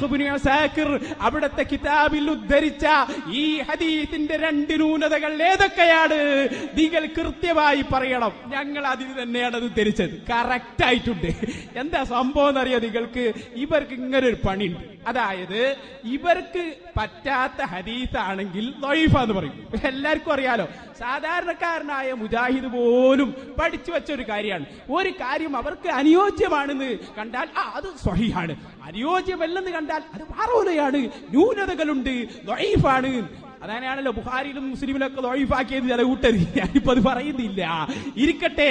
താരീഖ് ഇബ്നു അസാകിർ അവിടുത്തെ കിതാബിൽ ഉദ്ധരിച്ച ഈ ഹദീസിന്റെ രണ്ട് ന്യൂനതകൾ ഏതൊക്കെയാണ് നിങ്ങൾ കൃത്യമായി പറയണം. ഞങ്ങൾ അതിന് തന്നെയാണ് അത് ഉദ്ധരിച്ചത്. കറക്റ്റ് ആയിട്ടുണ്ട്. എന്താ സംഭവം എന്നറിയാം നിങ്ങൾക്ക്? ഇവർക്ക് ഇങ്ങനെ ഒരു പണിയുണ്ട്. അതായത് ഇവർക്ക് പറ്റാത്ത ഹദീസാണെങ്കിൽ ദഈഫാന്ന് പറയും. എല്ലാവർക്കും അറിയാലോ. സാധാരണക്കാരനായ മുജാഹിദ് പോലും പഠിച്ചു വെച്ച ഒരു കാര്യമാണ്. ഒരു കാര്യം അവർക്ക് അനുയോജ്യമാണെന്ന് കണ്ടാൽ അത് സ്വഹീഹാണ്, അനുയോജ്യമല്ലെന്ന് കണ്ടാൽ അത് മാറൂലയാണ്, ന്യൂനതകളുണ്ട്, ദഈഫാണ്. അതന്നെയാണല്ലോ ബുഖാരിയിലും മുസ്ലിമിലൊക്കെ ദഈഫാക്കിയത് ചില കൂട്ടർ. ഞാനിപ്പോ അത് പറയുന്നില്ല, ഇരിക്കട്ടെ.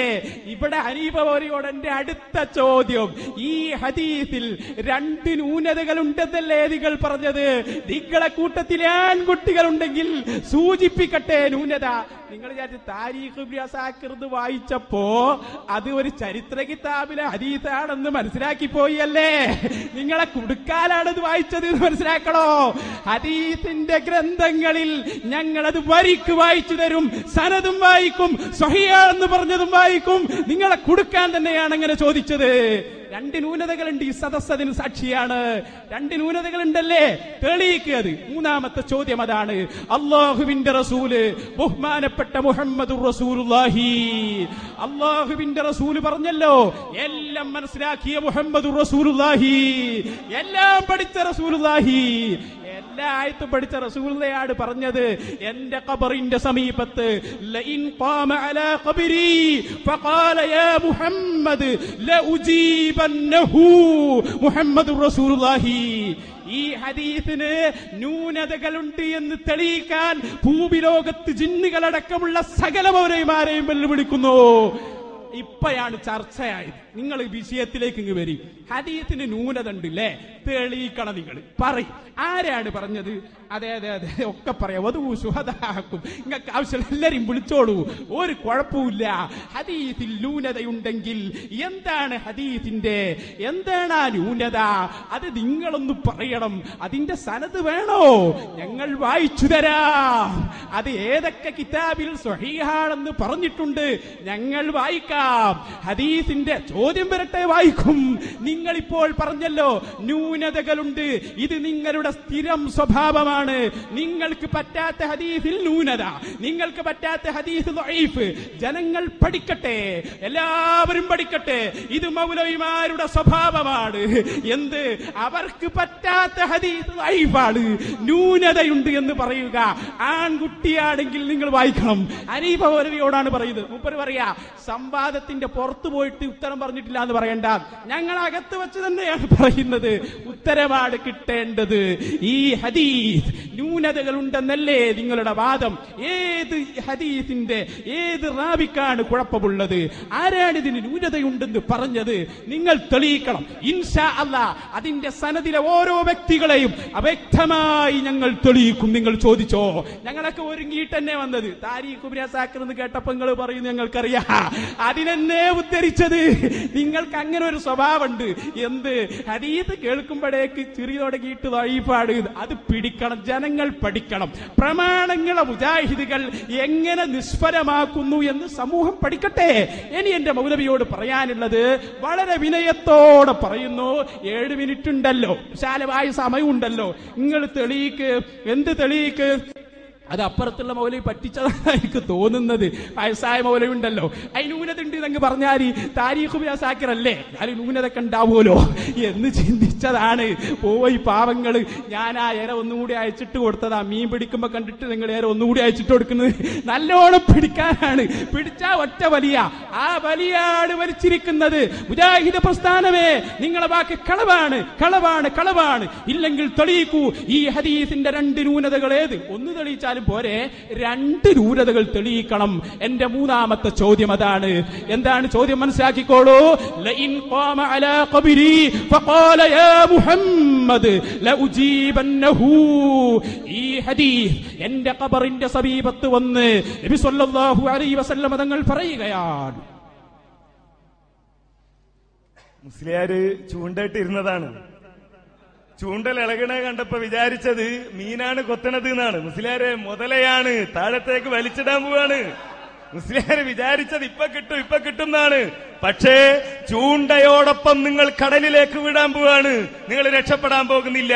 ഇവിടെ ഹനീഫ മൗലവിയോട് എന്റെ അടുത്ത ചോദ്യം, ഈ ഹദീസിൽ രണ്ട് ന്യൂനതകൾ ഉണ്ടെന്നല്ലേ നിങ്ങൾ പറഞ്ഞത്? നിങ്ങളെ കൂട്ടത്തിൽ ആൺകുട്ടികളുണ്ടെങ്കിൽ സൂചിപ്പിക്കട്ടെ ന്യൂനത. നിങ്ങൾ വിചാരിച്ച് താരീഖ് ഇബ്നു അസാകിർ വായിച്ചപ്പോ അത് ഒരു ചരിത്ര കിതാബിലെ ഹദീസാണെന്ന് മനസ്സിലാക്കി പോയി അല്ലേ? നിങ്ങളെ കുടുക്കാലാണത് വായിച്ചത് എന്ന് മനസ്സിലാക്കണോ? ഹദീസിന്റെ ഗ്രന്ഥങ്ങളിൽ ഞങ്ങളത് വരിക്ക് വായിച്ചു തരും, സനദും വായിക്കും, സ്വഹീഹാണെന്ന് പറഞ്ഞതും വായിക്കും. നിങ്ങളെ കുടുക്കാൻ തന്നെയാണ് അങ്ങനെ ചോദിച്ചത്. രണ്ട് ന്യൂനതകളുണ്ട്. ഈ സദസ്സതിന് സാക്ഷിയാണ്. രണ്ട് ന്യൂനതകളുണ്ടല്ലേ? തെളിയിക്കുക അത്. മൂന്നാമത്തെ ചോദ്യം അതാണ്. അല്ലാഹുവിന്റെ റസൂല് ബഹുമാനപ്പെട്ട മുഹമ്മദുർ റസൂലുള്ളാഹി, അല്ലാഹുവിന്റെ റസൂല് പറഞ്ഞല്ലോ, എല്ലാം മനസ്സിലാക്കിയ മുഹമ്മദുർ റസൂലുള്ളാഹി, എല്ലാം പഠിച്ച റസൂലുള്ളാഹി, എല്ലാ ആയത്തും പഠിച്ച റസൂലുള്ളാഹിയാണ് പറഞ്ഞത്. എന്റെ ഖബറിന്റെ സമീപത്ത് ലഇൻ ഖാമ അലാ ഖബരി ഫഖാല യാ മുഹമ്മദ് ലഉജീബന്നഹു മുഹമ്മദുർ റസൂലുള്ളാഹി. ഈ ഹദീസിന് ന്യൂനതകളുണ്ട് എന്ന് തെളിയിക്കാൻ ഭൂമിലോകത്ത് ജിന്നുകളടക്കമുള്ള സകല മൗലവിമാരെയും വെല്ലുവിളിക്കുന്നു. ഇപ്പോഴാണ് ചർച്ചയായത്. നിങ്ങൾ വിഷയത്തിലേക്ക് ഇങ്ങ് വരി. ഹദീസിന് ന്യൂനത ഉണ്ടല്ലേ? തെളിയിക്കണം. നിങ്ങൾ പറയും. ആരാണ് പറഞ്ഞത്? അതെ അതെ അതെ ഒക്കെ പറയാം. വധു സുഹദാക്കും. നിങ്ങൾക്ക് ആവശ്യം എല്ലാരെയും വിളിച്ചോളൂ, ഒരു കുഴപ്പമില്ല. ഹദീസിൽ ന്യൂനതയുണ്ടെങ്കിൽ എന്താണ് ഹദീസിന്റെ, എന്താണ് ആ ന്യൂനത? അത് നിങ്ങളൊന്ന് പറയണം. അതിന്റെ സനദ് വേണോ? ഞങ്ങൾ വായിച്ചു തരാം. അത് ഏതൊക്കെ കിതാബിൽ സ്വഹീഹാണെന്ന് പറഞ്ഞിട്ടുണ്ട് ഞങ്ങൾ വായിക്കാം. ഹദീസിന്റെ ചോദ്യം വരട്ടെ, വായിക്കും. നിങ്ങളിപ്പോൾ പറഞ്ഞല്ലോ ന്യൂനതകളുണ്ട്. ഇത് നിങ്ങളുടെ സ്ഥിരം സ്വഭാവമാണ്. നിങ്ങൾക്ക് പറ്റാത്ത ഹദീസിൽ ന്യൂനത, നിങ്ങൾക്ക് പറ്റാത്ത ഹദീസ് ദഈഫ്. ജനങ്ങൾ പഠിക്കട്ടെ, എല്ലാവരും പഠിക്കട്ടെ. ഇത് മൗലവിമാരുടെ സ്വഭാവമാണ്. എന്ത്? അവർക്ക് പറ്റാത്ത ഹദീസ് ദഈഫാണ്, ന്യൂനതയുണ്ട് എന്ന് പറയുക. ആൺകുട്ടിയാണെങ്കിൽ നിങ്ങൾ വായിക്കണം. ഹനീഫ മൗലവിയോടാണ് പറയുന്നത്. മൂപ്പര് പറയാ, സംവാദത്തിന്റെ പുറത്തു പോയിട്ട് ഉത്തരം പറഞ്ഞിട്ടില്ല എന്ന് പറയണ്ട, ഞങ്ങൾ അകത്ത് വെച്ച് തന്നെയാണ് പറയുന്നത്. ഉത്തരമാണ് കിട്ടേണ്ടത്. ഈ ഹദീസ് ന്യൂനതകൾ ഉണ്ടെന്നല്ലേ നിങ്ങളുടെ വാദം? ഏത് ഹദീസിന്റെ ഏത് റാവിക്കാണ് കുഴപ്പമുള്ളത്? ആരാണ് ഇതിന് ന്യൂനതയുണ്ടെന്ന് പറഞ്ഞത്? നിങ്ങൾ തെളിയിക്കണം. ഇൻഷാ അല്ലാഹ് അതിന്റെ സനദിലെ ഓരോ വ്യക്തികളെയും അവ്യക്തമായി ഞങ്ങൾ തെളിയിക്കും. നിങ്ങൾ ചോദിച്ചോ? ഞങ്ങളൊക്കെ ഒരുങ്ങിയിട്ട് തന്നെ വന്നത്. താരീഖ് ഇബ്നു അസാകിർ എന്ന് കേട്ടപ്പോൾ നിങ്ങൾ പറയുന്നു ഞങ്ങൾക്കറിയാം, അതിനെന്നെ ഉദ്ധരിച്ചത്. നിങ്ങൾക്ക് അങ്ങനെ ഒരു സ്വഭാവമുണ്ട്. എന്ത്? ഹദീസ് കേൾക്കുമ്പോഴേക്ക് ചിറി തുടങ്ങിയിട്ട് ദഈഫാണ്. അത് പിടിക്കണം. ജനങ്ങൾ പഠിക്കണം. പ്രമാണങ്ങളെ മുജാഹിദുകൾ എങ്ങനെ നിഷ്ഫലമാക്കുന്നു എന്ന് സമൂഹം പഠിക്കട്ടെ. ഇനി എന്റെ മൗലവിയോട് പറയാനുള്ളത് വളരെ വിനയത്തോടെ പറയുന്നു. 7 മിനിറ്റ് ഉണ്ടല്ലോ, വിശാലമായ സമയമുണ്ടല്ലോ. നിങ്ങൾ തെളിയിക്ക്. എന്ത് തെളിയിക്ക്? അത് അപ്പുറത്തുള്ള മൗലവി പറ്റിച്ചതാണ് എനിക്ക് തോന്നുന്നത്. വയസ്സായ മൗലവി ഉണ്ടല്ലോ, അതിന് ന്യൂനത ഉണ്ട് എന്നങ്ങ് പറഞ്ഞാൽ താരീഖ് ഇബ്നു അസാകിർ അല്ലേ, അതിന് ന്യൂനതൊക്കെ ഉണ്ടാവുമല്ലോ എന്ന് ചിന്തിച്ചതാണ്. പോയി പാവങ്ങള്. ഞാൻ ആ ഏറെ ഒന്നുകൂടി അയച്ചിട്ട് കൊടുത്തതാ. മീൻ പിടിക്കുമ്പോ കണ്ടിട്ട് നിങ്ങൾ ഏറെ ഒന്നുകൂടി അയച്ചിട്ട് കൊടുക്കുന്നത് നല്ലോണം പിടിക്കാനാണ്. പിടിച്ചാ ഒറ്റ വലിയ, ആ വലിയാണ് വലിച്ചിരിക്കുന്നത്. മുജാഹിദ് പ്രസ്ഥാനമേ, നിങ്ങളെ വാക്ക് കളവാണ്, കളവാണ്, കളവാണ്. ഇല്ലെങ്കിൽ തെളിയിക്കൂ. ഈ ഹദീസിന്റെ രണ്ട് ന്യൂനതകൾ ഏത്? ഒന്ന് തെളിയിച്ചാലും പോരെ, രണ്ട് ന്യൂനതകൾ തെളിയിക്കണം. എന്റെ മൂന്നാമത്തെ ചോദ്യം അതാണ്. എന്താണ് ചോദ്യം? മനസ്സിലാക്കിക്കോളൂ. ലഇൻ ഖാമ അലാ ഖബരി ഫഖാല യാ മുഹമ്മദ് ലഉജീബന്നഹു. ഈ ഹദീസ് എന്റെ ഖബറിന്റെ സമീപത്ത് വന്ന് നബി സല്ലല്ലാഹു അലൈഹി വസല്ലം തങ്ങൾ പറയുകയാണ്. മുസ്ലിയാര് ചൂണ്ടയിട്ടിരുന്നതാണ്. ചൂണ്ടൽ ഇളകണ കണ്ടപ്പോ വിചാരിച്ചത് മീനാണ് കൊത്തണത് എന്നാണ്. മുസ്ലിയാരെ മുതലയാണ്, താഴത്തേക്ക് വലിച്ചിടാൻ പോവാണ്. മുസ്ലിയാര് വിചാരിച്ചത് ഇപ്പൊ കിട്ടും, ഇപ്പൊ കിട്ടും എന്നാണ്. പക്ഷേ ചൂണ്ടയോടൊപ്പം നിങ്ങൾ കടലിലേക്ക് വിടാൻ പോവാണ്. നിങ്ങൾ രക്ഷപ്പെടാൻ പോകുന്നില്ല.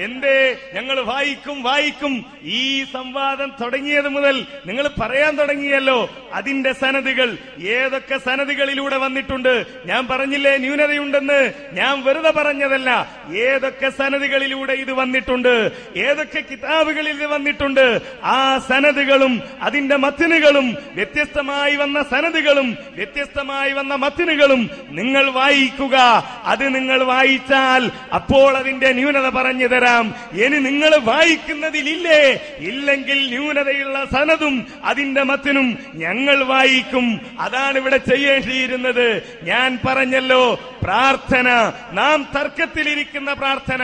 എന്തേ? ഞങ്ങൾ വായിക്കും. ഈ സംവാദം തുടങ്ങിയത് മുതൽ നിങ്ങൾ പറയാൻ തുടങ്ങിയല്ലോ അതിന്റെ സനദുകൾ. ഏതൊക്കെ സനദുകളിലൂടെ വന്നിട്ടുണ്ട്? ഞാൻ പറഞ്ഞില്ലേ ന്യൂനതയുണ്ടെന്ന്? ഞാൻ വെറുതെ പറഞ്ഞതല്ല. ഏതൊക്കെ സനദുകളിലൂടെ ഇത് വന്നിട്ടുണ്ട്, ഏതൊക്കെ കിതാബുകളിൽ ഇത് വന്നിട്ടുണ്ട്, ആ സനദുകളും അതിന്റെ മത്തിനുകളും, വ്യത്യസ്തമായി വന്ന സനദുകളും വ്യത്യസ്തമായി വന്ന മത്തിനുകളും നിങ്ങൾ വായിക്കുക. അത് നിങ്ങൾ വായിച്ചാൽ അപ്പോൾ അതിന്റെ ന്യൂനത പറഞ്ഞു തരാം. ഇനി നിങ്ങൾ വായിക്കുന്നതിലില്ലേ? ഇല്ലെങ്കിൽ ന്യൂനതയുള്ള സനദും അതിന്റെ മത്തിനും ഞങ്ങൾ വായിക്കും. അതാണ് ഇവിടെ ചെയ്യേണ്ടിയിരുന്നത്. ഞാൻ പറഞ്ഞല്ലോ, പ്രാർത്ഥന, നാം തർക്കത്തിലിരിക്കുന്ന പ്രാർത്ഥന,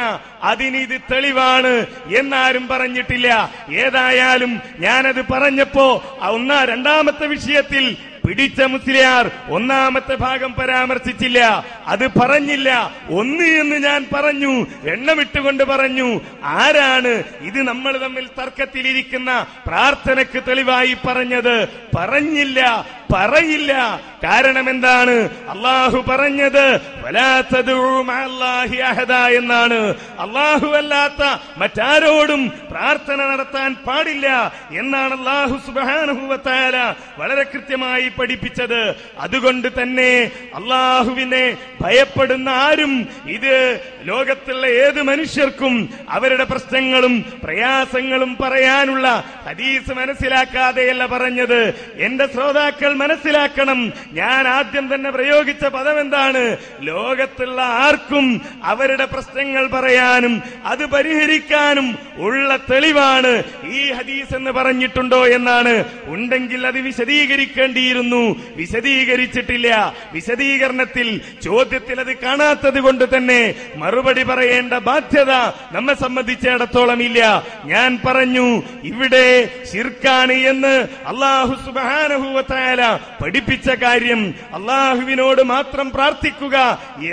അതിനിത് തെളിവാണ് എന്നാരും പറഞ്ഞിട്ടില്ല. ഏതായാലും ഞാനത് പറഞ്ഞപ്പോ രണ്ടാമത്തെ വിഷയത്തിൽ പിടിച്ച മുസ്ലിയാർ ഒന്നാമത്തെ ഭാഗം പരാമർശിച്ചില്ല. അത് പറഞ്ഞില്ല. ഒന്ന് എന്ന് ഞാൻ പറഞ്ഞു, എണ്ണമിട്ടുകൊണ്ട് പറഞ്ഞു. ആരാണ് ഇത് നമ്മൾ തമ്മിൽ തർക്കത്തിലിരിക്കുന്ന പ്രാർത്ഥനയ്ക്ക് തെളിവായി പറഞ്ഞത്? പറഞ്ഞില്ല, പറയില്ല. കാരണം എന്താണ്? അള്ളാഹു പറഞ്ഞത് വലാ തദ്ഉ മഅല്ലാഹി അഹദ എന്നാണ്. അള്ളാഹു അല്ലാത്ത മറ്റാരോടും പ്രാർത്ഥന നടത്താൻ പാടില്ല എന്നാണ് അള്ളാഹു സുബ്ഹാനഹു വ തആല വളരെ കൃത്യമായി പഠിപ്പിച്ചത്. അതുകൊണ്ട് തന്നെ അള്ളാഹുവിനെ ഭയപ്പെടുന്ന ആരും, ഇത് ലോകത്തുള്ള ഏത് മനുഷ്യർക്കും അവരുടെ പ്രശ്നങ്ങളും പ്രയാസങ്ങളും പറയാനുള്ള ഹദീസ് മനസ്സിലാക്കാതെയല്ല പറഞ്ഞത്. എന്റെ ശ്രോതാക്കൾ മനസ്സിലാക്കണം, ഞാൻ ആദ്യം തന്നെ പ്രയോഗിച്ച പദം എന്താണ്? ലോകത്തുള്ള ആർക്കും അവരുടെ പ്രശ്നങ്ങൾ പറയാനും അത് പരിഹരിക്കാനും ഉള്ള തെളിവാണ് ഈ ഹദീസ് എന്ന് പറഞ്ഞിട്ടുണ്ടോ എന്നാണ്. ഉണ്ടെങ്കിൽ അത് വിശദീകരിക്കേണ്ടിയിരുന്നു. വിശദീകരിച്ചിട്ടില്ല. വിശദീകരണത്തിൽ, ചോദ്യത്തിൽ അത് കാണാത്തത് കൊണ്ട് തന്നെ മറുപടി പറയേണ്ട ബാധ്യത നമ്മെ സംബന്ധിച്ചിടത്തോളം ഇല്ല. ഞാൻ പറഞ്ഞു, ഇവിടെ ശിർക്കാണ് എന്ന് അല്ലാഹു സുബ്ഹാനഹു വ തആല പഠിപ്പിച്ച കാര്യം, അള്ളാഹുവിനോട് മാത്രം പ്രാർത്ഥിക്കുക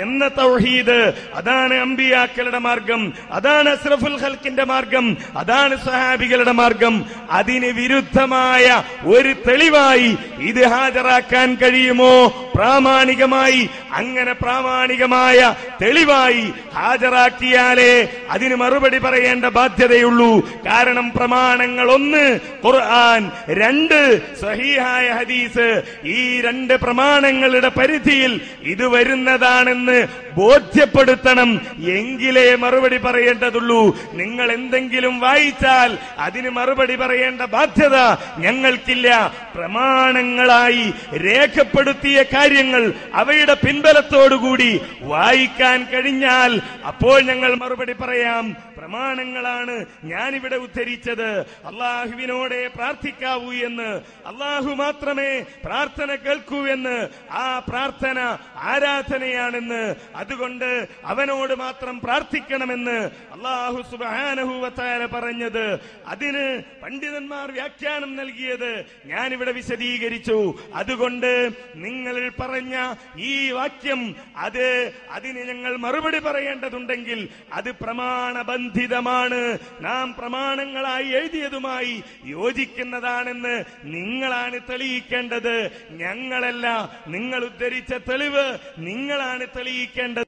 എന്ന തൗഹീദ്, അതാണ് അമ്പിയാക്കളുടെ മാർഗം, അതാണ് അസ്റഫുൽ ഖൽഖിന്റെ മാർഗം, അതാണ് സഹാബികളുടെ മാർഗം. അതിന് വിരുദ്ധമായ ഒരു തെളിവായി ഇത് ഹാജരാക്കാൻ കഴിയുമോ? പ്രാമാണികമായി, അങ്ങനെ പ്രാമാണികമായ തെളിവായി ഹാജരാക്കിയാലേ അതിന് മറുപടി പറയേണ്ട ബാധ്യതയുള്ളൂ. കാരണം പ്രമാണങ്ങൾ: ഒന്ന് ഖുർആൻ, രണ്ട് സ്വഹീഹായ ഹദീസ്. ഈ രണ്ട് പ്രമാണങ്ങളുടെ പരിധിയിൽ ഇത് വരുന്നതാണെന്ന് ബോധ്യപ്പെടുത്തണം. എങ്കിലേ മറുപടി പറയേണ്ടതുള്ളൂ. നിങ്ങൾ എന്തെങ്കിലും വായിച്ചാൽ അതിന് മറുപടി പറയേണ്ട ബാധ്യത ഞങ്ങൾക്കില്ല. പ്രമാണങ്ങളായി രേഖപ്പെടുത്തിയ കാര്യങ്ങൾ അവയുടെ പിൻബലത്തോടുകൂടി വായിക്കാൻ കഴിഞ്ഞാൽ അപ്പോൾ ഞങ്ങൾ മറുപടി പറയാം. പ്രമാണങ്ങളാണ് ഞാനിവിടെ ഉദ്ധരിച്ചത്. അള്ളാഹുവിനോടെ പ്രാർത്ഥിക്കാവൂ എന്ന്, അള്ളാഹു മാത്രമേ പ്രാർത്ഥന കേൾക്കൂ എന്ന്, ആ പ്രാർത്ഥന ആരാധനയാണെന്ന്, അതുകൊണ്ട് അവനോട് മാത്രം പ്രാർത്ഥിക്കണമെന്ന് അള്ളാഹു സുബ്ഹാനഹു വ തആല പറഞ്ഞത്. അതിന് പണ്ഡിതന്മാർ വ്യാഖ്യാനം നൽകിയത് ഞാനിവിടെ വിശദീകരിച്ചു. അതുകൊണ്ട് നിങ്ങൾ പറഞ്ഞ ഈ വാക്യം, അതിന് ഞങ്ങൾ മറുപടി പറയേണ്ടതുണ്ടെങ്കിൽ അത് പ്രമാണബന്ധിതമാണ്, നാം പ്രമാണങ്ങളായി എഴുതിയതുമായി യോജിക്കുന്നതാണെന്ന് നിങ്ങളാണ് തെളിയിക്കേണ്ടത്, ഞങ്ങളല്ല. നിങ്ങൾ ഉദ്ധരിച്ച തെളിവ് നിങ്ങളാണ് തെളിയിക്കേണ്ടത്.